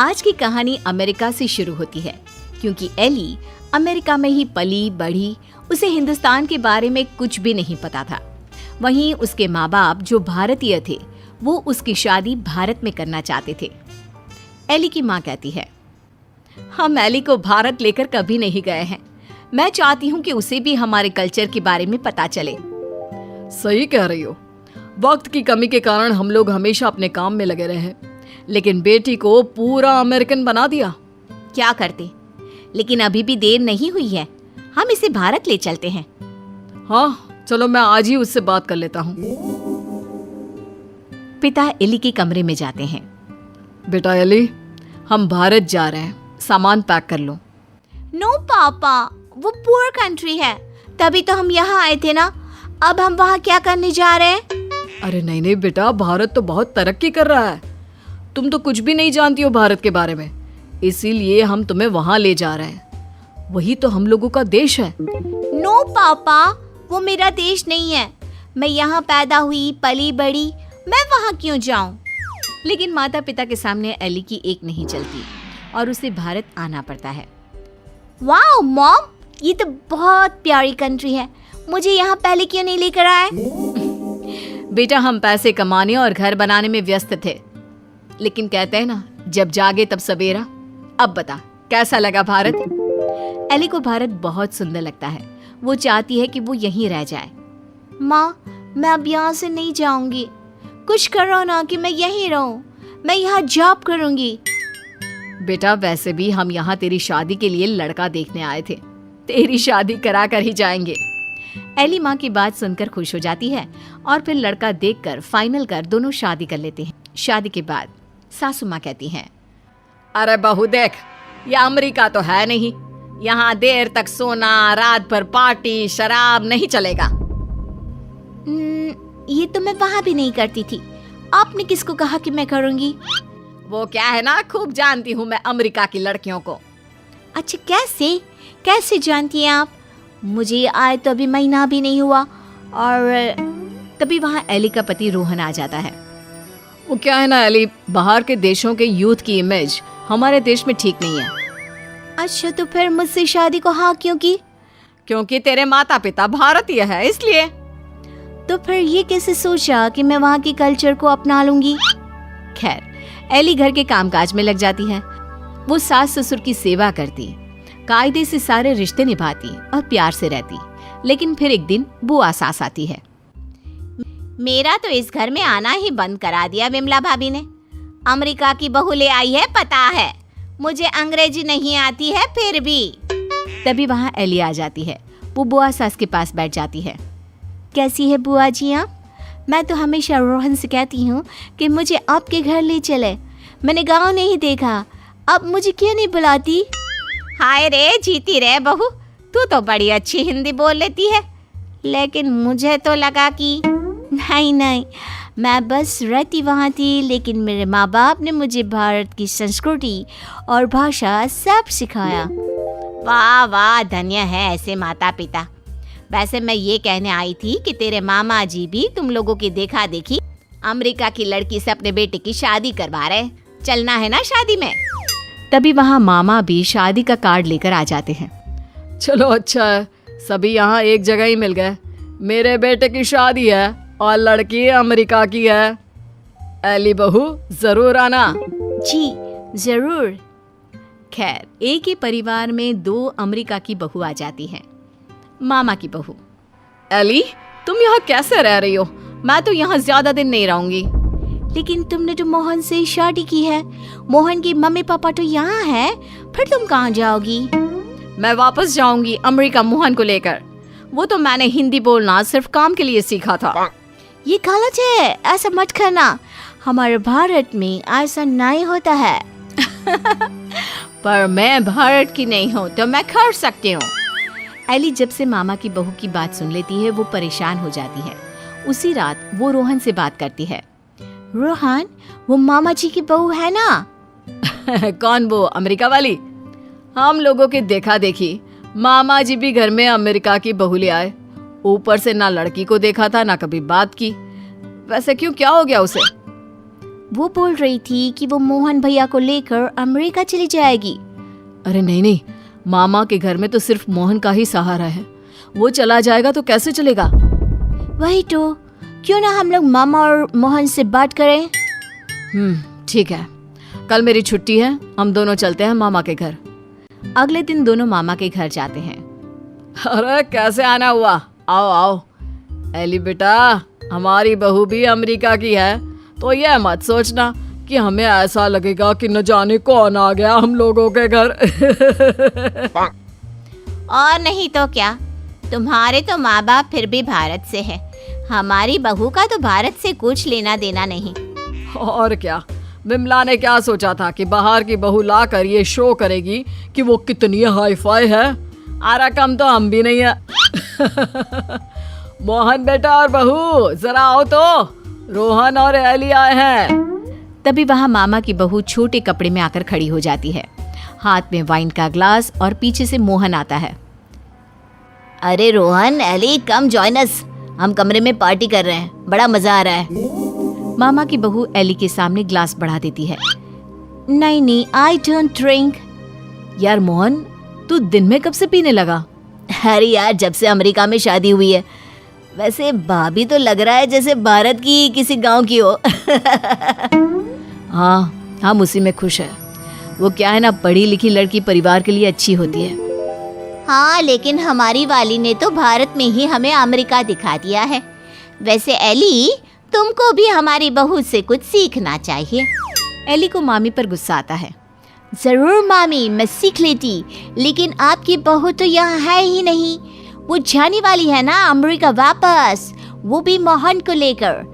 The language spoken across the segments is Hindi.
आज की कहानी अमेरिका से शुरू होती है क्योंकि एली अमेरिका में ही पली बढ़ी। उसे हिंदुस्तान के बारे में कुछ भी नहीं पता था। वहीं उसके माँ बाप जो भारतीय थे वो उसकी शादी भारत में करना चाहते थे। एली की माँ कहती है, हम एली को भारत लेकर कभी नहीं गए हैं। मैं चाहती हूँ कि उसे भी हमारे कल्चर के बारे में पता चले। सही कह रही हो। वक्त की कमी के कारण हम लोग हमेशा अपने काम में लगे रहे, लेकिन बेटी को पूरा अमेरिकन बना दिया। क्या करते, लेकिन अभी भी देर नहीं हुई है। हम इसे भारत ले चलते हैं। हाँ चलो, मैं आज ही उससे बात कर लेता हूँ। पिता एली के कमरे में जाते हैं। बेटा एली, हम भारत जा रहे हैं, सामान पैक कर लो। नो पापा, वो पुअर कंट्री है, तभी तो हम यहाँ आए थे ना। अब हम वहाँ क्या करने जा रहे हैं? अरे नहीं नहीं बेटा, भारत तो बहुत तरक्की कर रहा है। तुम तो कुछ भी नहीं जानती हो भारत के बारे में, इसीलिए हम तुम्हें वहाँ ले जा रहे हैं। वही तो हम लोगों का देश है। नो पापा, वो मेरा देश नहीं है। मैं यहाँ पैदा हुई पली बड़ी, मैं वहाँ क्यों जाऊँ? लेकिन माता पिता के सामने एली की एक नहीं चलती और उसे भारत आना पड़ता है। वाओ मॉम, ये तो बहुत प्यारी कंट्री है। मुझे यहाँ पहले क्यों नहीं लेकर आए? बेटा, हम पैसे कमाने और घर बनाने में व्यस्त थे, लेकिन कहते हैं ना, जब जागे तब सवेरा। अब बता, कैसा लगा भारत? एली को भारत बहुत सुंदर लगता है। वो चाहती है कि वो यहीं रह जाए। माँ, मैं अब यहाँ से नहीं जाऊंगी। कुछ करो ना कि मैं यहीं रहूं। मैं यहाँ जॉब करूंगी। बेटा, वैसे भी हम यहाँ तेरी शादी के लिए लड़का देखने आए थे। तेरी शादी करा कर ही जाएंगे। एली माँ की बात सुनकर खुश हो जाती है और फिर लड़का देखकर फाइनल कर दोनों शादी कर लेते हैं। शादी के बाद सासू माँ कहती हैं, अरे बहू देख, ये अमेरिका तो है नहीं। यहाँ देर तक सोना, रात भर पार्टी, शराब नहीं चलेगा। ये तो मैं वहाँ भी नहीं करती थी। आपने किसको कहा कि मैं करूँगी? वो क्या है ना, खूब जानती हूँ मैं अमेरिका की लड़कियों को। अच्छा, कैसे जानती हैं आप? मुझे आए तो अभी महीना भी नहीं हुआ। और तभी वहाँ एली का पति रोहन आ जाता है। वो क्या है ना एली, बाहर के देशों के यूथ की इमेज हमारे देश में ठीक नहीं है। अच्छा, तो फिर मुझसे शादी को हाँ क्यों की? क्योंकि तेरे माता पिता भारतीय है, इसलिए। तो फिर ये कैसे सोचा कि मैं वहाँ के कल्चर को अपना लूंगी? खैर, एली घर के कामकाज में लग जाती है। वो सास ससुर की सेवा करती, कायदे से सारे रिश्ते निभाती और प्यार से रहती। लेकिन फिर एक दिन बुआ सास आती है। मेरा तो इस घर में आना ही बंद करा दिया विमला भाभी ने। अमेरिका की बहू ले आई है, पता है। मुझे अंग्रेजी नहीं आती है फिर भी। तभी वहाँ एली आ जाती है। वो बुआ सास के पास बैठ जाती है। कैसी है बुआ जी आप? मैं तो हमेशा रोहन से कहती हूँ कि मुझे आपके घर ले चले। मैंने गाँव नहीं देखा, अब मुझे क्यों नहीं बुलाती? हाय रे, जीती रे बहू, तू तो बड़ी अच्छी हिंदी बोल लेती है। लेकिन मुझे तो लगा कि नहीं, मैं बस रहती वहाँ थी, लेकिन मेरे माँ बाप ने मुझे भारत की संस्कृति और भाषा सब सिखाया। वाह वाह, धन्य है ऐसे माता पिता। वैसे मैं ये कहने आई थी कि तेरे मामा जी भी तुम लोगों की देखा देखी अमेरिका की लड़की से अपने बेटे की शादी करवा रहे। चलना है ना शादी में? तभी वहाँ मामा भी शादी का कार्ड लेकर आ जाते हैं। चलो अच्छा है, सभी यहाँ एक जगह ही मिल गए। मेरे बेटे की शादी है और लड़की अमेरिका की है। एली बहू, जरूर आना। जी जरूर। खैर, एक ही परिवार में दो अमेरिका की बहू आ जाती हैं। मामा की बहू, एली तुम यहाँ कैसे रह रही हो? मैं तो यहाँ ज्यादा दिन नहीं रहूंगी। लेकिन तुमने तो मोहन से शादी की है। मोहन की मम्मी पापा तो यहाँ है, फिर तुम कहाँ जाओगी? मैं वापस जाऊंगी अमेरिका मोहन को लेकर। वो तो मैंने हिंदी बोलना सिर्फ काम के लिए सीखा था। ये गलत है, ऐसा मत करना। हमारे भारत में ऐसा नहीं होता है। पर मैं भारत की नहीं हूँ तो मैं कर सकती हूँ। एली जब से मामा की बहू की बात सुन लेती है वो परेशान हो जाती है। उसी रात वो रोहन से बात करती है। रोहन, वो मामा जी की बहू है ना? कौन, वो अमेरिका वाली? हम लोगों की देखा देखी मामा जी भी घर में अमेरिका की बहू ले आए। ऊपर से ना लड़की को देखा था ना कभी बात की। वैसे क्यों, क्या हो गया उसे? वो बोल रही थी कि वो मोहन भैया को लेकर अमेरिका चली जाएगी। अरे नहीं नहीं, मामा के घर में तो सिर्फ मोहन का ही सहारा है। वो चला जाएगा तो कैसे चलेगा? वही तो, क्यों ना हम लोग मामा और मोहन से बात करें। ठीक है, कल मेरी छुट्टी है, हम दोनों चलते हैं मामा के घर। अगले दिन दोनों मामा के घर जाते हैं। अरे कैसे आना हुआ, आओ आओ। एली बेटा, हमारी बहू भी अमेरिका की है, तो यह मत सोचना कि हमें ऐसा लगेगा कि न जाने कौन आ गया हम लोगों के घर। और नहीं तो क्या, तुम्हारे तो माँ बाप फिर भी भारत से है, हमारी बहू का तो भारत से कुछ लेना देना नहीं। और क्या, विमला ने क्या सोचा था कि बाहर की बहू लाकर ये शो करेगी कि वो कितनी हाई फाई है। आरा कम तो हम भी नहीं है। मोहन बेटा और बहू जरा आओ तो, रोहन और एली आए हैं। तभी वहाँ मामा की बहू छोटे कपड़े में आकर खड़ी हो जाती है, हाथ में वाइन का ग्लास, और पीछे से मोहन आता है। अरे Rohan, Ellie, come join us, हम कमरे में पार्टी कर रहे हैं, बड़ा मजा आ रहा है। मामा की बहू एली के सामने ग्लास बढ़ा देती है। नहीं नहीं, आई डोंट ड्रिंक। यार मोहन, तू दिन में कब से पीने लगा? अरे यार, जब से अमेरिका में शादी हुई है। वैसे भाभी तो लग रहा है जैसे भारत की किसी गांव की हो। हाँ, हम उसी में खुश है। वो क्या है ना, पढ़ी लिखी लड़की परिवार के लिए अच्छी होती है। हाँ, लेकिन हमारी वाली ने तो भारत में ही हमें अमेरिका दिखा दिया है। वैसे एली, तुमको भी हमारी बहू से कुछ सीखना चाहिए। एली को मामी पर गुस्सा आता है। जरूर मामी, मैं सीख लेती, लेकिन आपकी बहू तो यहाँ है ही नहीं। वो जाने वाली है ना अमेरिका वापस, वो भी मोहन को लेकर।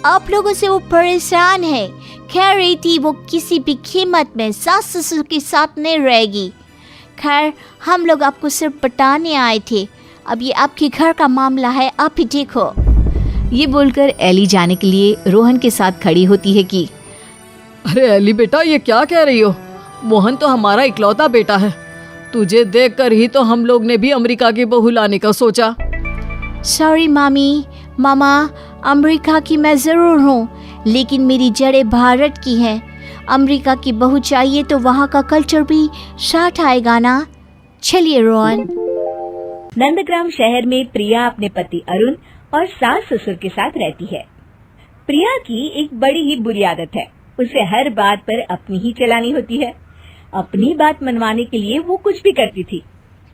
आप लोगों से वो परेशान है, कह रही थी वो किसी भी कीमत में सास ससुर के साथ नहीं रहेगी। खैर, हम लोग आपको सिर्फ बताने आए थे, अब ये आपके घर का मामला है, आप ही देखो। ये बोलकर एली जाने के लिए रोहन के साथ खड़ी होती है कि अरे एली बेटा, ये क्या कह रही हो? मोहन तो हमारा इकलौता बेटा है। तुझे देखकर ही तो हम लोग ने भी अमेरिका की बहू लाने का सोचा। सॉरी मामी, मामा, अमेरिका की मैं ज़रूर हूँ, लेकिन मेरी जड़ें भारत की हैं। अमेरिका की बहू चाहिए तो वहाँ का कल्चर भी साथ आएगा ना। चलिए रोहन। नंदग्राम शहर में प्रिया अपने पति अरुण और सास ससुर के साथ रहती है। प्रिया की एक बड़ी ही बुरी आदत है, उसे हर बात पर अपनी ही चलानी होती है। अपनी बात मनवाने के लिए वो कुछ भी करती थी।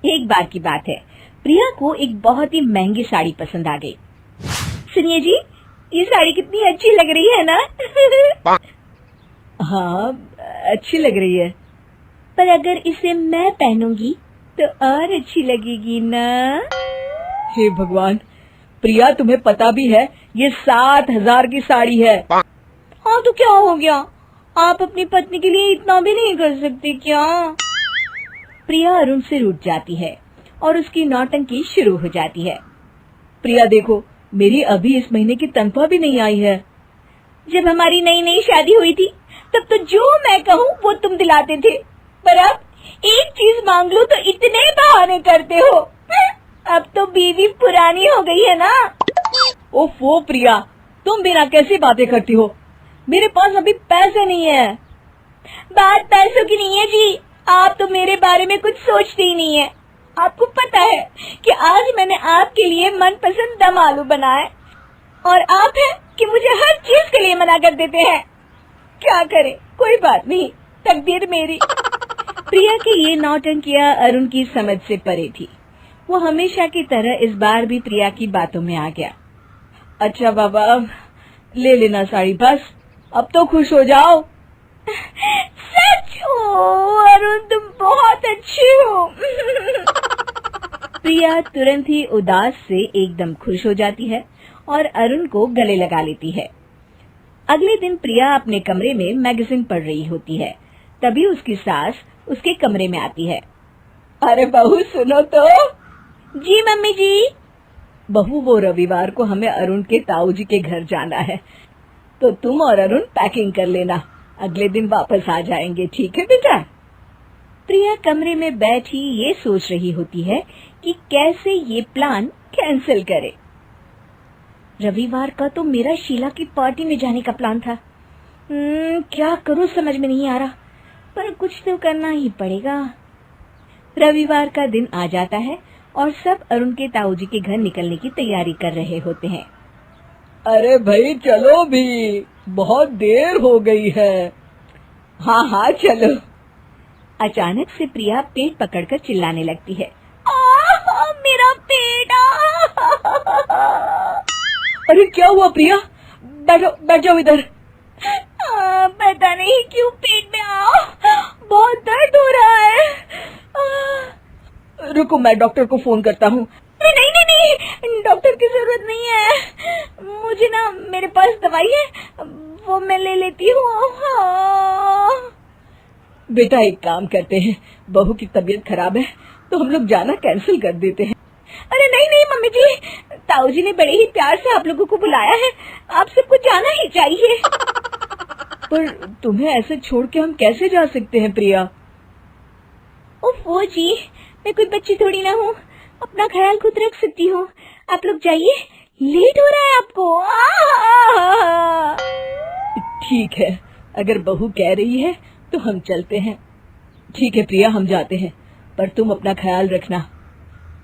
एक बार की बात है, प्रिया को एक बहुत ही महंगी साड़ी पसंद आ गई। सुनिए जी, ये साड़ी कितनी अच्छी लग रही है ना? हाँ, अच्छी लग रही है, पर अगर इसे मैं पहनूंगी तो और अच्छी लगेगी ना? हे भगवान, प्रिया तुम्हें पता भी है ये 7,000 की साड़ी है। हाँ तो क्या हो गया, आप अपनी पत्नी के लिए इतना भी नहीं कर सकते क्या? प्रिया अरुण से रूठ जाती है और उसकी नौटंकी शुरू हो जाती है। प्रिया देखो, मेरी अभी इस महीने की तनख्वाह भी नहीं आई है। जब हमारी नई नई शादी हुई थी तब तो जो मैं कहूँ वो तुम दिलाते थे, पर अब एक चीज मांग लो तो इतने बहाने करते हो। अब तो बीवी पुरानी हो गई है ना। ओफो प्रिया, तुम बिना कैसी बातें करती हो? मेरे पास अभी पैसे नहीं है। बात पैसों की नहीं है जी, आप तो मेरे बारे में कुछ सोचते ही नहीं है। आपको पता है कि आज मैंने आपके लिए मनपसंद दम आलू बनाए और आप हैं कि मुझे हर चीज के लिए मना कर देते हैं। क्या करें, कोई बात नहीं, तकदीर मेरी। प्रिया की ये नौटंकियां अरुण की समझ से परे थी। वो हमेशा की तरह इस बार भी प्रिया की बातों में आ गया। अच्छा बाबा, ले लेना साड़ी, बस अब तो खुश हो जाओ। सच हो अरुण, तुम बहुत अच्छी हो। प्रिया तुरंत ही उदास से एकदम खुश हो जाती है और अरुण को गले लगा लेती है। अगले दिन प्रिया अपने कमरे में मैगजीन पढ़ रही होती है, तभी उसकी सास उसके कमरे में आती है। अरे बहू सुनो तो। जी मम्मी जी। बहू, वो रविवार को हमें अरुण के ताऊ जी के घर जाना है, तो तुम और अरुण पैकिंग कर लेना, अगले दिन वापस आ जाएंगे, ठीक है बेटा? प्रिया कमरे में बैठी ये सोच रही होती है कि कैसे ये प्लान कैंसिल करे। रविवार का तो मेरा शीला की पार्टी में जाने का प्लान था, क्या करूं समझ में नहीं आ रहा, पर कुछ तो करना ही पड़ेगा। रविवार का दिन आ जाता है और सब अरुण के ताऊजी के घर निकलने की तैयारी कर रहे होते हैं। अरे भाई चलो भी, बहुत देर हो गई है। हाँ हाँ चलो। अचानक से प्रिया पेट पकड़कर चिल्लाने लगती है, मेरा पेट। अरे क्या हुआ प्रिया? बैठ जाओ इधर। पता नहीं क्यों पेट में बहुत दर्द हो रहा है। रुको, मैं डॉक्टर को फोन करता हूँ। नहीं नहीं नहीं, डॉक्टर की जरूरत नहीं है। मुझे ना, मेरे पास दवाई है, वो मैं ले लेती हूँ। बेटा एक काम करते हैं, बहू की तबीयत खराब है तो हम लोग जाना कैंसिल कर देते हैं। अरे नहीं नहीं मम्मी जी, ताऊ जी ने बड़े ही प्यार से आप लोगों को बुलाया है, आप सबको जाना ही चाहिए। पर तुम्हें ऐसे छोड़ के हम कैसे जा सकते हैं प्रिया? ओफो जी, मैं कोई बच्ची थोड़ी ना हूँ, अपना ख्याल खुद रख सकती हूँ। आप लोग जाइए, लेट हो रहा है आपको। ठीक है, अगर बहू कह रही है तो हम चलते हैं। ठीक है प्रिया, हम जाते हैं, पर तुम अपना ख्याल रखना।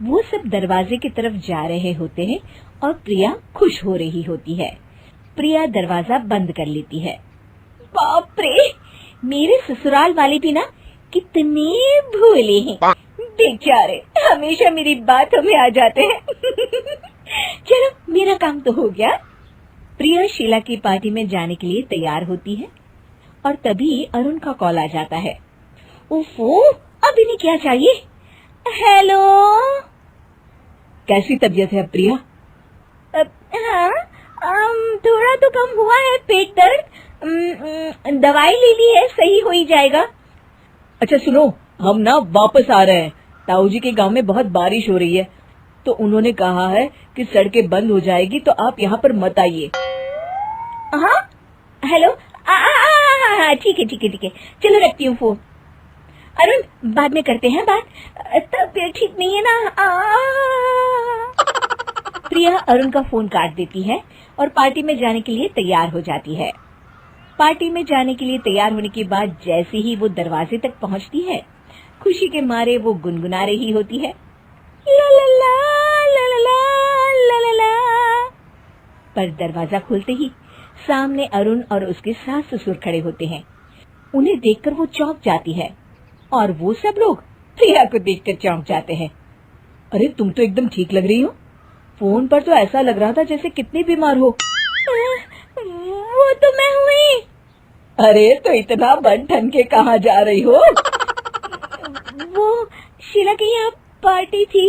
वो सब दरवाजे की तरफ जा रहे होते हैं और प्रिया खुश हो रही होती है। प्रिया दरवाजा बंद कर लेती है। बाप रे, मेरे ससुराल वाले भी ना कितने भोले हैं, बेचारे हमेशा मेरी बातों में आ जाते हैं। चलो, मेरा काम तो हो गया। प्रिया शीला की पार्टी में जाने के लिए तैयार होती है और तभी अरुण का कॉल आ जाता है। ओफो, अब इन्हें क्या चाहिए? हेलो, कैसी तबीयत है प्रिया? हाँ, थोड़ा तो कम हुआ है पेट दर्द, दवाई ले ली है, सही हो ही जाएगा। अच्छा सुनो, हम ना वापस आ रहे हैं। ताऊ जी के गांव में बहुत बारिश हो रही है, तो उन्होंने कहा है कि सड़कें बंद हो जाएगी, तो आप यहाँ पर मत आइए। हाँ, हेलो, ठीक है ठीक है ठीक है, चलो रखती हूँ फोन। अरुण, बाद में करते हैं बात, तबीयत ठीक नहीं है ना। प्रिया अरुण का फोन काट देती है और पार्टी में जाने के लिए तैयार हो जाती है। पार्टी में जाने के लिए तैयार होने के बाद जैसे ही वो दरवाजे तक पहुंचती है, खुशी के मारे वो गुनगुना रही होती है, ला ला ला ला ला ला ला ला। पर दरवाजा खुलते ही सामने अरुण और उसके सास ससुर खड़े होते हैं। उन्हें देखकर वो चौंक जाती है और वो सब लोग प्रिया को देखकर चौंक जाते हैं। अरे तुम तो एकदम ठीक लग रही हो, फोन पर तो ऐसा लग रहा था जैसे कितनी बीमार हो। वो तो मैं हुई। अरे तो इतना बन ठन के कहाँ जा रही हो? वो शीला की यहाँ पार्टी थी।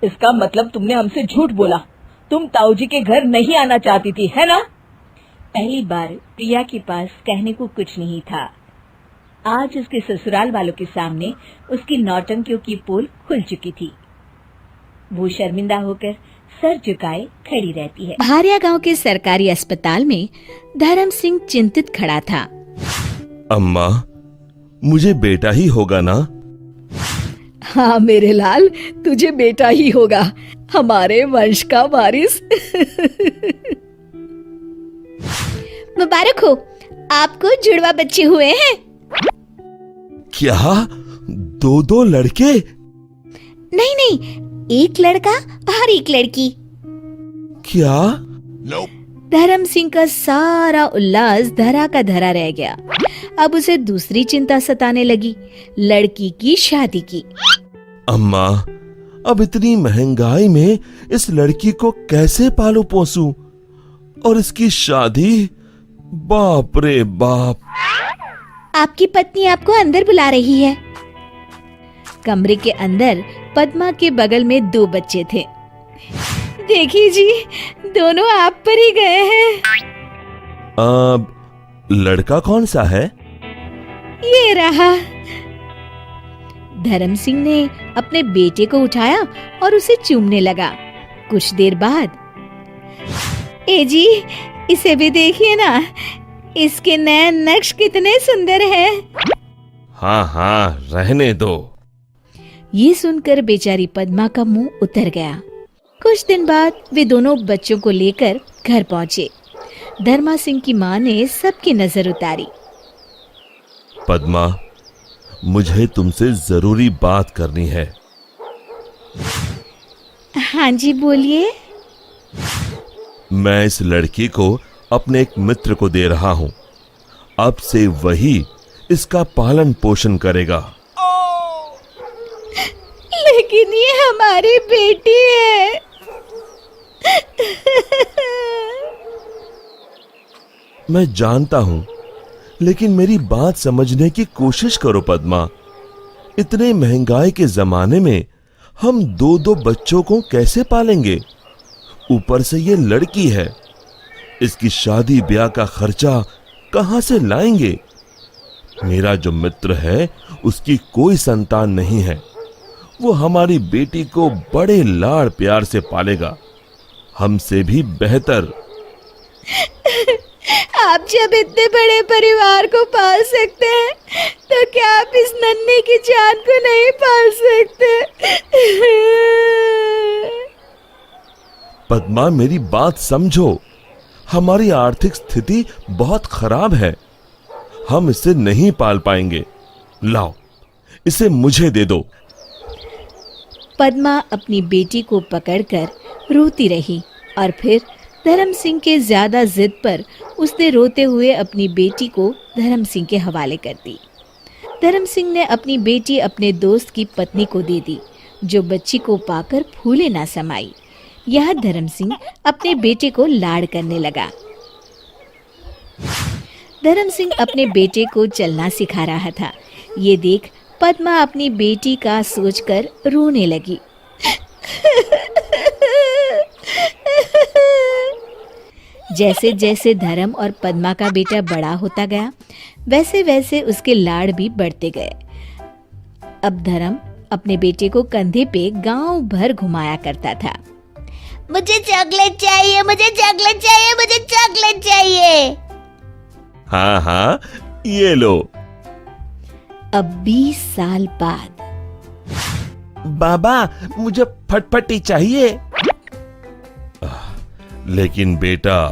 इसका मतलब तुमने हमसे झूठ बोला, तुम ताऊ जी के घर नहीं आना चाहती थी, है ना? पहली बार प्रिया के पास कहने को कुछ नहीं था। आज उसके ससुराल वालों के सामने उसकी नौटंकियों की पोल खुल चुकी थी। वो शर्मिंदा होकर सर झुकाए खड़ी रहती है। भारिया गांव के सरकारी अस्पताल में धर्म सिंह चिंतित खड़ा था। अम्मा, मुझे बेटा ही होगा ना? हाँ मेरे लाल, तुझे बेटा ही होगा, हमारे वंश का वारिस। मुबारक हो, आपको जुड़वा बच्चे हुए हैं। क्या? दो लड़के? नहीं नहीं, एक लड़का और एक लड़की। क्या? धर्म सिंह का सारा उल्लास धरा का धरा रह गया। अब उसे दूसरी चिंता सताने लगी, लड़की की शादी की। अम्मा, अब इतनी महंगाई में इस लड़की को कैसे पालू पोसूं? और इसकी शादी? बाप रे बाप। आपकी पत्नी आपको अंदर बुला रही है। कमरे के अंदर पद्मा के बगल में 2 बच्चे थे। देखिए जी, दोनों आप पर ही गए हैं। लड़का कौन सा है? ये रहा। धर्म सिंह ने अपने बेटे को उठाया और उसे चूमने लगा। कुछ देर बाद, ए जी, इसे भी देखिए ना, इसके नैन नक्श कितने सुंदर हैं। हाँ हाँ, रहने दो। ये सुनकर बेचारी पद्मा का मुंह उतर गया। कुछ दिन बाद वे दोनों बच्चों को लेकर घर पहुंचे। धर्मा सिंह की माँ ने सबकी नजर उतारी। पद्मा, मुझे तुमसे जरूरी बात करनी है। हाँ जी, बोलिए। मैं इस लड़की को अपने एक मित्र को दे रहा हूं। अब से वही इसका पालन पोषण करेगा। लेकिन ये हमारी बेटी है। मैं जानता हूं, लेकिन मेरी बात समझने की कोशिश करो पद्मा। इतने महंगाई के जमाने में हम दो बच्चों को कैसे पालेंगे? ऊपर से ये लड़की है, इसकी शादी ब्याह का खर्चा कहां से लाएंगे? मेरा जो मित्र है उसकी कोई संतान नहीं है। वो हमारी बेटी को बड़े लाड़ प्यार से पालेगा, हमसे भी बेहतर। आप जब इतने बड़े परिवार को पाल सकते हैं, तो क्या आप इस नन्ही की जान को नहीं पाल सकते? पद्मा, मेरी बात समझो। हमारी आर्थिक स्थिति बहुत खराब है, हम इसे नहीं पाल पाएंगे। लाओ, इसे मुझे दे दो। पद्मा अपनी बेटी को पकड़कर रोती रही और फिर धर्म सिंह के ज्यादा जिद पर उसने रोते हुए अपनी बेटी को धर्म सिंह के हवाले कर दी। धर्म सिंह ने अपनी बेटी अपने दोस्त की पत्नी को दे दी, जो बच्ची को पाकर फूले ना समाई। यह धर्म सिंह अपने बेटे को लाड़ करने लगा। धर्म सिंह अपने बेटे को चलना सिखा रहा था। ये देख पद्मा अपनी बेटी का सोचकर रोने लगी। जैसे जैसे धर्म और पद्मा का बेटा बड़ा होता गया, वैसे वैसे उसके लाड़ भी बढ़ते गए। अब धर्म अपने बेटे को कंधे पे गांव भर घुमाया करता था। मुझे चॉकलेट चाहिए, मुझे चॉकलेट चाहिए, मुझे चॉकलेट चाहिए। हाँ हाँ, ये लो। अब 20 साल बाद बाबा, मुझे फटफटी चाहिए। लेकिन बेटा,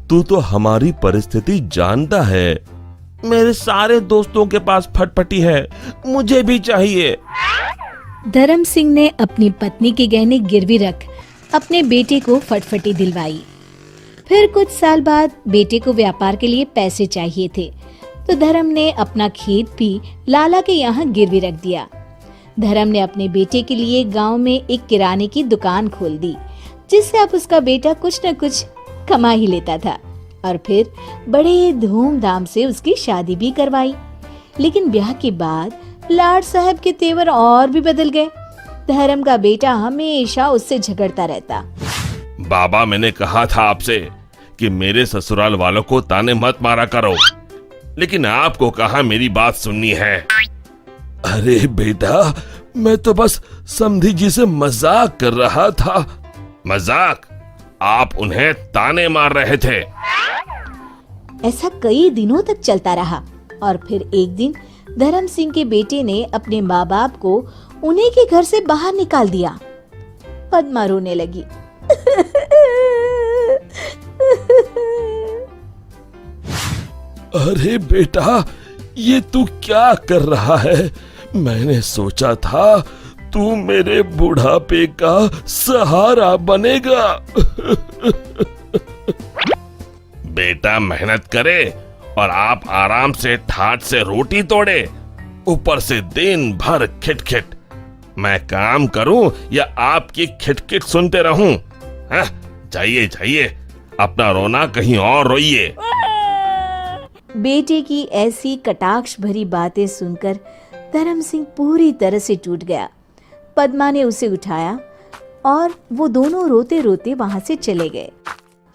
तू तो हमारी परिस्थिति जानता है। मेरे सारे दोस्तों के पास फटफटी है, मुझे भी चाहिए। धर्म सिंह ने अपनी पत्नी के गहने गिरवी रख अपने बेटे को फटफटी दिलवाई। फिर कुछ साल बाद बेटे को व्यापार के लिए पैसे चाहिए थे, तो धर्म ने अपना खेत भी लाला के यहाँ गिरवी रख दिया। धर्म ने अपने बेटे के लिए गांव में एक किराने की दुकान खोल दी, जिससे अब उसका बेटा कुछ न कुछ कमा ही लेता था। और फिर बड़े धूमधाम से उसकी शादी भी करवाई। लेकिन ब्याह के बाद लाड साहब के तेवर और भी बदल गए। धर्म का बेटा हमेशा उससे झगड़ता रहता। बाबा, मैंने कहा था आपसे कि मेरे ससुराल वालों को ताने मत मारा करो, लेकिन आपको कहा मेरी बात सुननी है। अरे बेटा, मैं तो बस समधी जी से मजाक कर रहा था। मजाक? आप उन्हें ताने मार रहे थे। ऐसा कई दिनों तक चलता रहा और फिर एक दिन धर्म सिंह के बेटे ने अपने माँ बाप को उन्हीं के घर से बाहर निकाल दिया। पद्मा रोने लगी। अरे बेटा, ये तू क्या कर रहा है? मैंने सोचा था तू मेरे बुढ़ापे का सहारा बनेगा। बेटा मेहनत करे और आप आराम से ठाट से रोटी तोड़े, ऊपर से दिन भर खिटखिट। मैं काम करूं या आपकी खिटखिट सुनते रहूं? जाइए जाइए, अपना रोना कहीं और रोइए। बेटे की ऐसी कटाक्ष भरी बातें सुनकर धर्म सिंह पूरी तरह से टूट गया। पद्मा ने उसे उठाया और वो दोनों रोते रोते वहां से चले गए।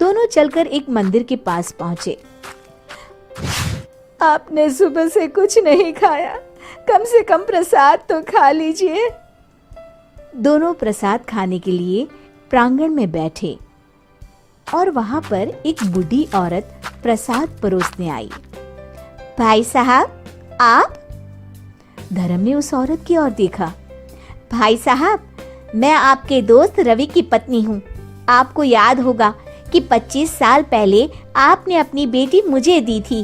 दोनों चलकर एक मंदिर के पास पहुंचे। आपने सुबह से कुछ नहीं खाया, कम से कम प्रसाद तो खा लीजिए। दोनों प्रसाद खाने के लिए प्रांगण में बैठे और वहां पर एक बूढ़ी औरत प्रसाद परोसने आई। भाई साहब, आप? धर्म ने उस औरत की ओर देखा। भाई साहब, मैं आपके दोस्त रवि की पत्नी हूँ। आपको याद होगा कि 25 साल पहले आपने अपनी बेटी मुझे दी थी।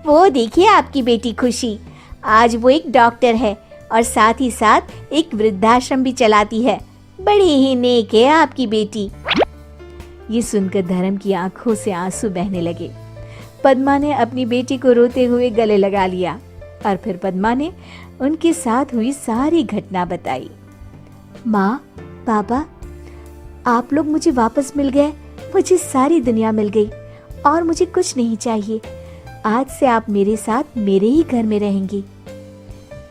वो देखिए आपकी बेटी खुशी, आज वो एक डॉक्टर है और साथ ही साथ एक वृद्धाश्रम भी चलाती है। बड़ी ही नेक है आपकी बेटी। ये सुनकर धर्म की आंखों से आंसू बहने लगे। पद्मा ने अपनी बेटी को रोते हुए गले लगा लिया और फिर पद्मा ने उनके साथ हुई सारी घटना बताई। माँ, पापा, आप लोग मुझे वापस मिल गए, मुझे सारी दुनिया मिल गई और मुझे कुछ नहीं चाहिए। आज से आप मेरे साथ मेरे ही घर में रहेंगी।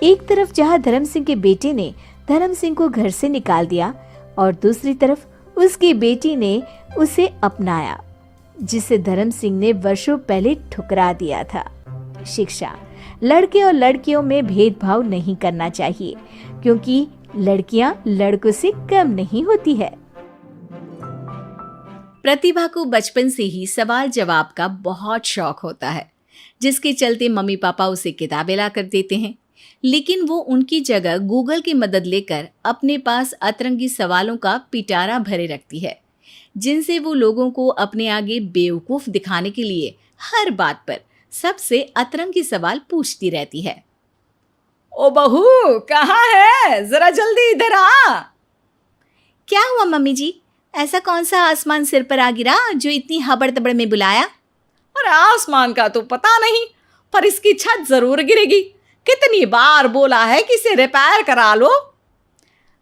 एक तरफ जहाँ धर्म सिंह के बेटे ने धर्म सिंह को घर से निकाल दिया और दूसरी तरफ उसकी बेटी ने उसे अपनाया, जिसे धर्म सिंह ने वर्षों पहले ठुकरा दिया था। शिक्षा, लड़के और लड़कियों में भेदभाव नहीं करना चाहिए, क्योंकि लड़कियां लड़कों से कम नहीं होती है। प्रतिभा को बचपन से ही सवाल जवाब का बहुत शौक होता है, जिसके चलते मम्मी पापा उसे किताबें ला कर देते हैं, लेकिन वो उनकी जगह गूगल की मदद लेकर अपने पास अतरंगी सवालों का पिटारा भरे रखती है, जिनसे वो लोगों को अपने आगे बेवकूफ दिखाने के लिए हर बात पर सबसे अतरंगी सवाल पूछती रहती है। ओ बहू, कहाँ है? जरा जल्दी इधर आ। क्या हुआ मम्मी जी? ऐसा कौन सा आसमान सिर पर आ गिरा जो इतनी हबड़ तबड़ में बुलाया? अरे आसमान का तो पता नहीं, पर इसकी छत जरूर गिरेगी। कितनी बार बोला है कि इसे रिपेयर करा लो।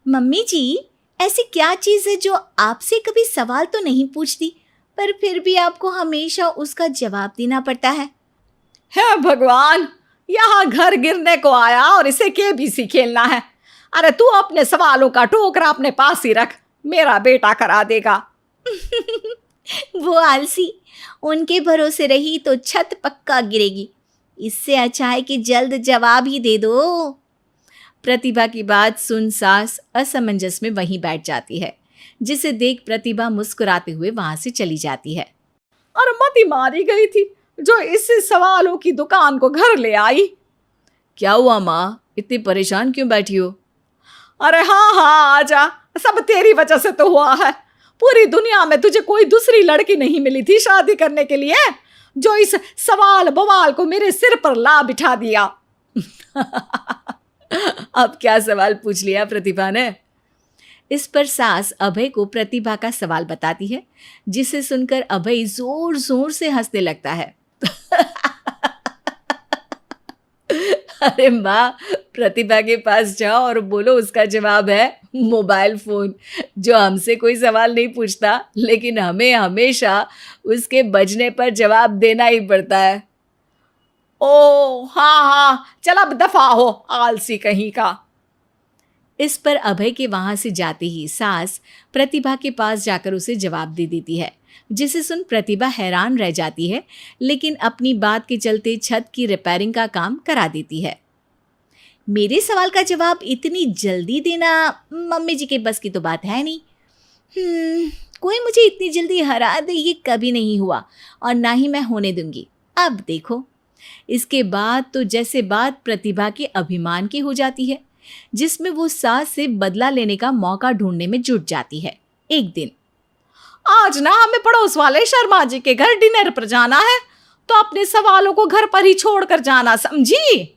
मम्मी जी, ऐसी क्या चीज है जो आपसे कभी सवाल तो नहीं पूछती, पर फिर भी आपको हमेशा उसका जवाब देना पड़ता है? हे भगवान, यहाँ घर गिरने को आया और इसे केबीसी खेलना है। अरे तू अपने सवालों का टोकरा अपने पास ही रख, मेरा बेटा करा देगा। वो आलसी, उनके भरोसे रही तो छत पक्का गिरेगी। इससे अच्छा है कि जल्द जवाब ही दे दो। प्रतिभा की बात सुन सास असमंजस में वहीं बैठ जाती है, जिसे देख प्रतिभा मुस्कुराते हुए वहां से चली जाती है। और मती मारी गई थी जो इस सवालों की दुकान को घर ले आई। क्या हुआ माँ, इतनी परेशान क्यों बैठी हो? अरे हाँ आजा, सब तेरी वजह से तो हुआ है। पूरी दुनिया में तुझे कोई दूसरी लड़की नहीं मिली थी शादी करने के लिए, जो इस सवाल बवाल को मेरे सिर पर ला बिठा दिया। अब क्या सवाल पूछ लिया प्रतिभा ने? इस पर सास अभय को प्रतिभा का सवाल बताती है, जिसे सुनकर अभय जोर जोर से हंसने लगता है। अरे माँ, प्रतिभा के पास जाओ और बोलो उसका जवाब है मोबाइल फोन, जो हमसे कोई सवाल नहीं पूछता, लेकिन हमें हमेशा उसके बजने पर जवाब देना ही पड़ता है। ओ हाँ, चल अब दफा हो, आलसी कहीं का। इस पर अभय के वहां से जाते ही सास प्रतिभा के पास जाकर उसे जवाब दे देती है, जिसे सुन प्रतिभा हैरान रह जाती है, लेकिन अपनी बात के चलते छत की रिपेयरिंग का काम करा देती है। मेरे सवाल का जवाब इतनी जल्दी देना मम्मी जी के बस की तो बात है नहीं। कोई मुझे इतनी जल्दी हरा दे ये कभी नहीं हुआ और ना ही मैं होने दूंगी। अब देखो। इसके बाद तो जैसे बात प्रतिभा के अभिमान की हो जाती है, जिसमें वो सास से बदला लेने का मौका ढूंढने में जुट जाती है। एक दिन, आज ना हमें पड़ोस वाले शर्मा जी के घर डिनर पर जाना है, तो अपने सवालों को घर पर ही छोड़कर जाना, समझी?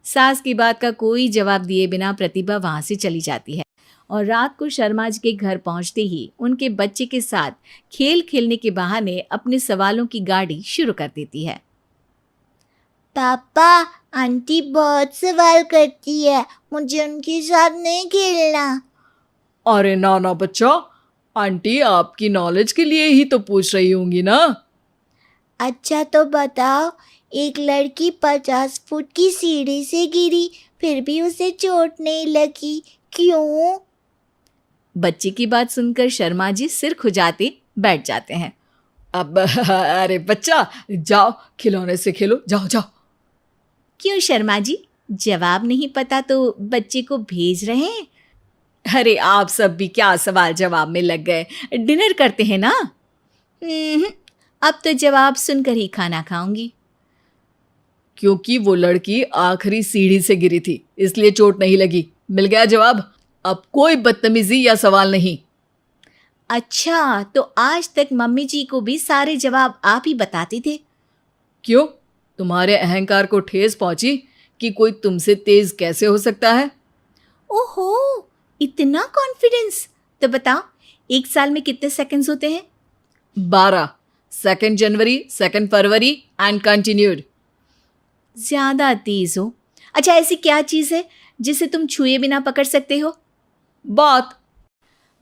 सास की बात का कोई जवाब दिए बिना प्रतिभा वहां से चली जाती है और रात को शर्मा जी के घर पहुंचते ही उनके बच्चे के साथ खेल खेलने के बहाने अपने सवालों की गाड़ी शुरू कर देती है। पापा, आंटी बहुत सवाल करती है, मुझे उनके साथ नहीं खेलना। अरे ना ना बच्चा, आंटी आपकी नॉलेज के लिए ही तो पूछ रही होंगी ना। अच्छा तो बताओ, एक लड़की 50 फुट की सीढ़ी से गिरी, फिर भी उसे चोट नहीं लगी, क्यों? बच्चे की बात सुनकर शर्मा जी सिर खुजाते बैठ जाते हैं। अब अरे बच्चा, जाओ खिलौने से खेलो, जाओ जाओ। क्यों शर्मा जी, जवाब नहीं पता तो बच्चे को भेज रहे हैं? अरे आप सब भी क्या सवाल जवाब में लग गए, डिनर करते हैं ना। अब तो जवाब सुनकर ही खाना खाऊंगी। क्योंकि वो लड़की आखिरी सीढ़ी से गिरी थी, इसलिए चोट नहीं लगी। मिल गया जवाब, अब कोई बदतमीजी या सवाल नहीं। अच्छा, तो आज तक मम्मी जी को भी सारे जवाब आप ही बताते थे? क्यों, तुम्हारे अहंकार को ठेस पहुंची कि कोई तुमसे तेज कैसे हो सकता है? ओहो, इतना कॉन्फिडेंस। तो बताओ, एक साल में कितने सेकंड्स होते हैं? 12। 2 जनवरी, 2 फरवरी एंड कंटिन्यूड। ज्यादा तेज हो। अच्छा, ऐसी क्या चीज है जिसे तुम छुए बिना पकड़ सकते हो? बात।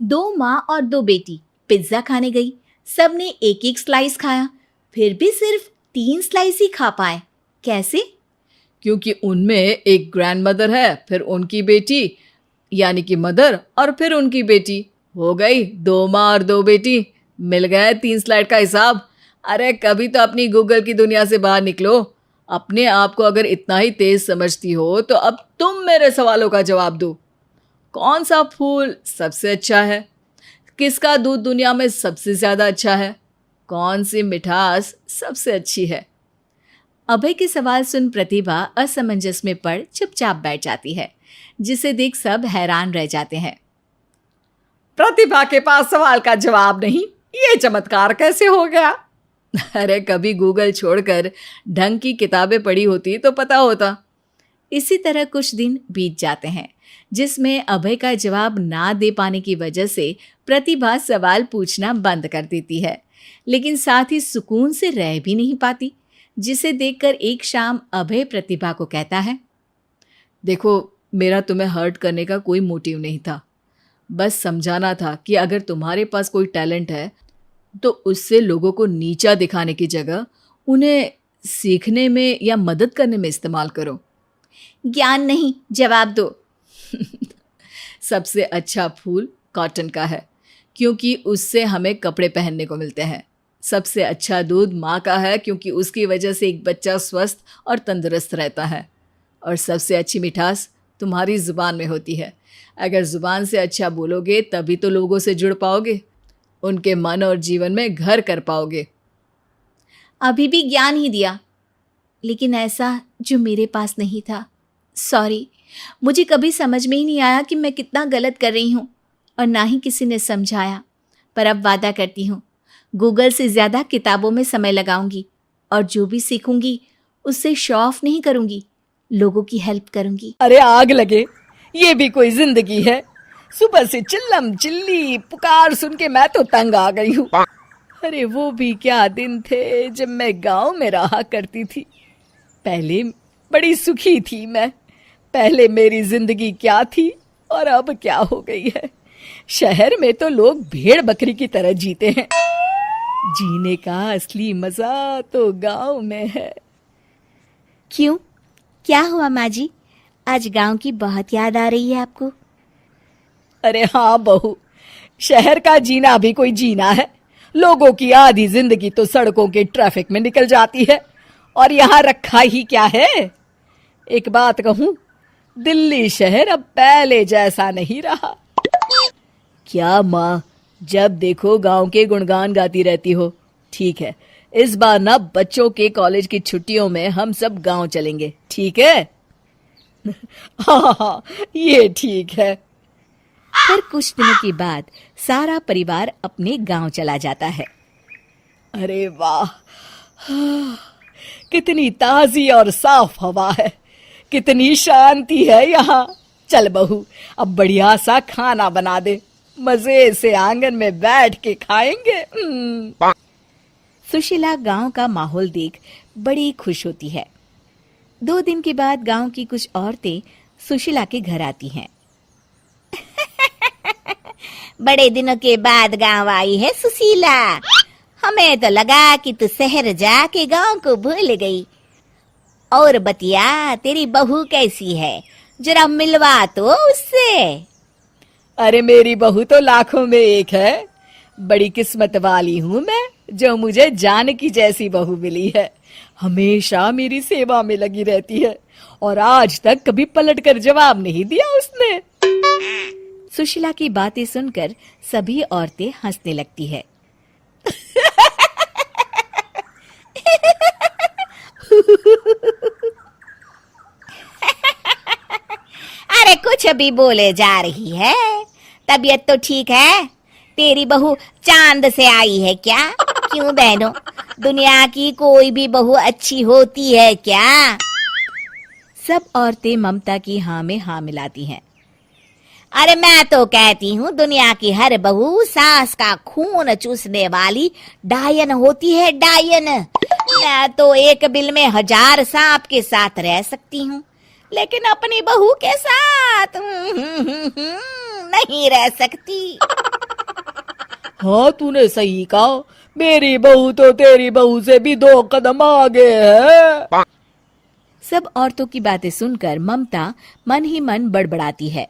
2 माँ और 2 बेटी पिज्जा खाने गई। सबने एक एक स्लाइस खाया, फिर भी सिर्फ 3 स्लाइस ही खा पाए। कैसे? क्योंकि उनमें एक ग्रैंड मदर है, फिर उनकी बेटी यानी कि मदर, और फिर उनकी बेटी। हो गई 2 माँ और 2 बेटी। मिल गए 3 स्लाइड का हिसाब। अरे कभी तो अपनी गूगल की दुनिया से बाहर निकलो। अपने आप को अगर इतना ही तेज समझती हो तो अब तुम मेरे सवालों का जवाब दो। कौन सा फूल सबसे अच्छा है? किसका दूध दुनिया में सबसे ज्यादा अच्छा है? कौन सी मिठास सबसे अच्छी है? अभय के सवाल सुन प्रतिभा असमंजस में पड़ चुपचाप बैठ जाती है, जिसे देख सब हैरान रह जाते हैं। प्रतिभा के पास सवाल का जवाब नहीं, ये चमत्कार कैसे हो गया? अरे कभी गूगल छोड़कर ढंग की किताबें पढ़ी होती तो पता होता। इसी तरह कुछ दिन बीत जाते हैं, जिसमें अभय का जवाब ना दे पाने की वजह से प्रतिभा सवाल पूछना बंद कर देती है, लेकिन साथ ही सुकून से रह भी नहीं पाती, जिसे देखकर एक शाम अभय प्रतिभा को कहता है, देखो, मेरा तुम्हें हर्ट करने का कोई मोटिव नहीं था। बस समझाना था कि अगर तुम्हारे पास कोई टैलेंट है तो उससे लोगों को नीचा दिखाने की जगह उन्हें सीखने में या मदद करने में इस्तेमाल करो। ज्ञान नहीं, जवाब दो। सबसे अच्छा फूल कॉटन का है, क्योंकि उससे हमें कपड़े पहनने को मिलते हैं। सबसे अच्छा दूध माँ का है, क्योंकि उसकी वजह से एक बच्चा स्वस्थ और तंदुरुस्त रहता है। और सबसे अच्छी मिठास तुम्हारी ज़ुबान में होती है। अगर ज़ुबान से अच्छा बोलोगे तभी तो लोगों से जुड़ पाओगे, उनके मन और जीवन में घर कर पाओगे। अभी भी ज्ञान ही दिया, लेकिन ऐसा जो मेरे पास नहीं था। सॉरी, मुझे कभी समझ में ही नहीं आया कि मैं कितना गलत कर रही हूँ, और ना ही किसी ने समझाया। पर अब वादा करती हूँ, गूगल से ज़्यादा किताबों में समय लगाऊंगी, और जो भी सीखूंगी उससे शो ऑफ नहीं करूंगी, लोगों की हेल्प करूंगी। अरे आग लगे, ये भी कोई जिंदगी है? सुबह से चिल्लम चिल्ली पुकार सुन के मैं तो तंग आ गई हूँ। अरे वो भी क्या दिन थे जब मैं गांव में रहा करती थी। पहले बड़ी सुखी थी मैं। पहले मेरी जिंदगी क्या थी और अब क्या हो गई है। शहर में तो लोग भेड़ बकरी की तरह जीते हैं। जीने का असली मजा तो गांव में है। क्यों, क्या हुआ माँ जी? आज गांव की बहुत याद आ रही है आपको? अरे हाँ बहू, शहर का जीना भी कोई जीना है। लोगों की आधी जिंदगी तो सड़कों के ट्रैफिक में निकल जाती है, और यहाँ रखा ही क्या है। एक बात कहूँ, दिल्ली शहर अब पहले जैसा नहीं रहा। क्या माँ, जब देखो गांव के गुणगान गाती रहती हो। ठीक है, इस बार ना बच्चों के कॉलेज की छुट्टियों में हम सब गांव चलेंगे, ठीक है? हाँ, ये ठीक है। फिर कुछ दिनों के बाद सारा परिवार अपने गांव चला जाता है। अरे वाह, कितनी ताजी और साफ हवा है, कितनी शांति है यहाँ। चल बहू, अब बढ़िया सा खाना बना दे, मजे से आंगन में बैठ के खाएंगे। सुशीला गांव का माहौल देख बड़ी खुश होती है। 2 दिन के बाद गांव की कुछ औरतें सुशीला के घर आती हैं। बड़े दिनों के बाद गांव आई है सुशीला। हमें तो लगा कि तू शहर जाके गांव को भूल गई। और बतिया, तेरी बहू कैसी है? जरा मिलवा तो उससे। अरे मेरी बहू तो लाखों में एक है। बड़ी किस्मत वाली हूँ मैं, जो मुझे जानकी जैसी बहू मिली है। हमेशा मेरी सेवा में लगी रहती है, और आज तक कभी पलट कर जवाब नहीं दिया उसने। सुशीला की बातें सुनकर सभी औरतें हंसने लगती है। अरे कुछ भी बोले जा रही है। तबीयत तो ठीक है? तेरी बहू चांद से आई है क्या? क्यों बहनों, दुनिया की कोई भी बहू अच्छी होती है क्या? सब औरतें ममता की हाँ में हाँ मिलाती हैं। अरे मैं तो कहती हूँ दुनिया की हर बहू सास का खून चूसने वाली डायन होती है, डायन। मैं तो एक बिल में 1000 सांप के साथ रह सकती हूँ, लेकिन अपनी बहू के साथ नहीं रह सकती। हाँ, तूने सही कहा। मेरी बहू तो तेरी बहू से भी 2 कदम आगे है। सब औरतों की बातें सुनकर ममता मन ही मन बड़बड़ाती है।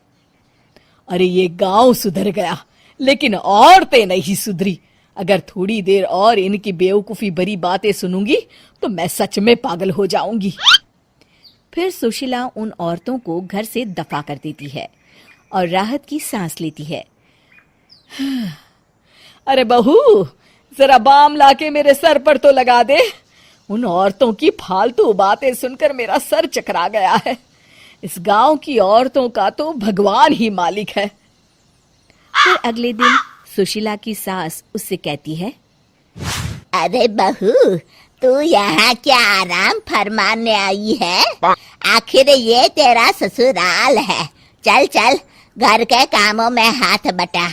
अरे ये गांव सुधर गया, लेकिन औरतें नहीं सुधरी। अगर थोड़ी देर और इनकी बेवकूफी भरी बातें सुनूंगी तो मैं सच में पागल हो जाऊंगी। फिर सुशीला उन औरतों को घर से दफा कर देती है और राहत की सांस लेती है। अरे बहू, जरा बाम लाके मेरे सर पर तो लगा दे। उन औरतों की फालतू बातें सुनकर मेरा सर चकरा गया है। इस गांव की औरतों का तो भगवान ही मालिक है। फिर अगले दिन सुशीला की सास उससे कहती है, अरे बहू, तू यहाँ क्या आराम फरमाने आई है? आखिर ये तेरा ससुराल है। चल चल, घर के कामों में हाथ बटा।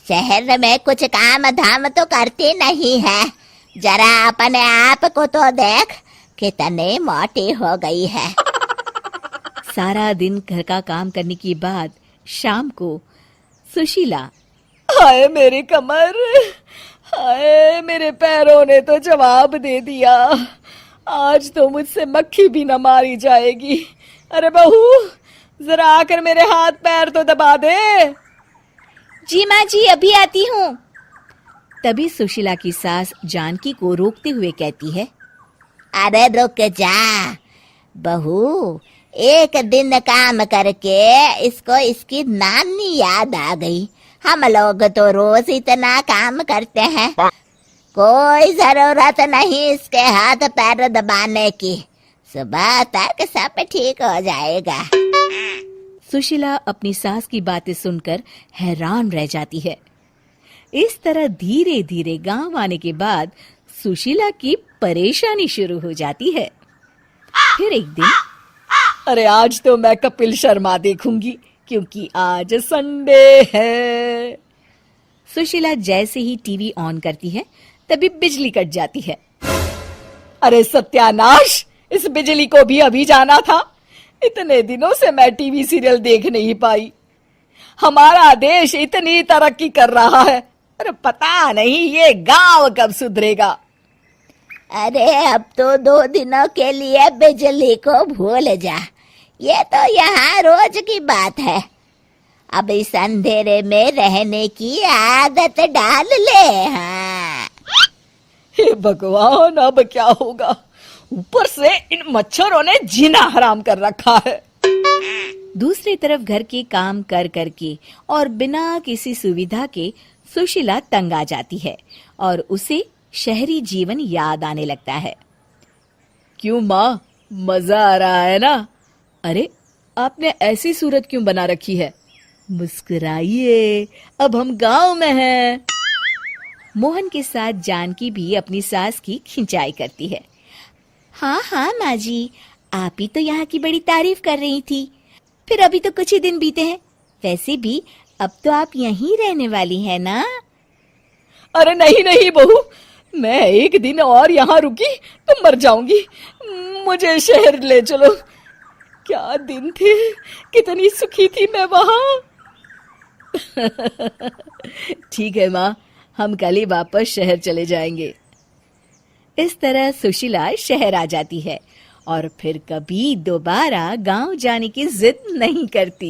शहर में कुछ काम धाम तो करती नहीं है। जरा अपने आप को तो देख, कितने मोटी हो गई है। सारा दिन घर का काम करने के बाद शाम को सुशीला, हाय मेरी कमर, हाय मेरे पैरों ने तो जवाब दे दिया। आज तो मुझसे मक्खी भी न मारी जाएगी। अरे बहू, जरा आकर मेरे हाथ पैर तो दबा दे। जी माँ जी, अभी आती हूँ। तभी सुशीला की सास जानकी को रोकते हुए कहती है, अरे रुक जा बहू, एक दिन काम करके इसको इसकी नानी याद आ गई। हम लोग तो रोज इतना काम करते हैं, कोई जरूरत नहीं इसके हाथ पैर दबाने की। सुबह तक सब ठीक हो जाएगा। सुशीला अपनी सास की बातें सुनकर हैरान रह जाती है। इस तरह धीरे धीरे गांव आने के बाद सुशीला की परेशानी शुरू हो जाती है। फिर एक दिन, अरे आज तो मैं कपिल शर्मा देखूंगी, क्योंकि आज संडे है। सुशीला जैसे ही टीवी ऑन करती है तभी बिजली कट जाती है। अरे सत्यानाश, इस बिजली को भी अभी जाना था। इतने दिनों से मैं टीवी सीरियल देख नहीं पाई। हमारा देश इतनी तरक्की कर रहा है, अरे पता नहीं ये गांव कब सुधरेगा। अरे अब तो 2 दिनों के लिए बिजली को भूल जा, ये तो यहाँ रोज की बात है। अब इस अंधेरे में रहने की आदत डाल ले। हाँ। हे भगवान, अब क्या होगा? ऊपर से इन मच्छरों ने जीना हराम कर रखा है। दूसरी तरफ घर के काम कर करके और बिना किसी सुविधा के सुशीला तंग आ जाती है और उसे शहरी जीवन याद आने लगता है। क्यों माँ, मजा आ रहा है ना? अरे आपने ऐसी सूरत क्यों बना रखी है? मुस्कुराइए, अब हम गांव में हैं। मोहन के साथ जानकी भी अपनी सास की खिंचाई करती है। हाँ हाँ माँ जी, आप ही तो यहाँ की बड़ी तारीफ कर रही थी। फिर अभी तो कुछ ही दिन बीते हैं, वैसे भी अब तो आप यहीं रहने वाली है ना? अरे नहीं नहीं बहू, मैं एक दिन और यहाँ रुकी तो मर जाऊंगी। मुझे शहर ले चलो। क्या दिन थे, कितनी सुखी थी मैं वहां। ठीक है माँ, हम कल ही वापस शहर चले जाएंगे। इस तरह सुशीला शहर आ जाती है और फिर कभी दोबारा गांव जाने की जिद नहीं करती।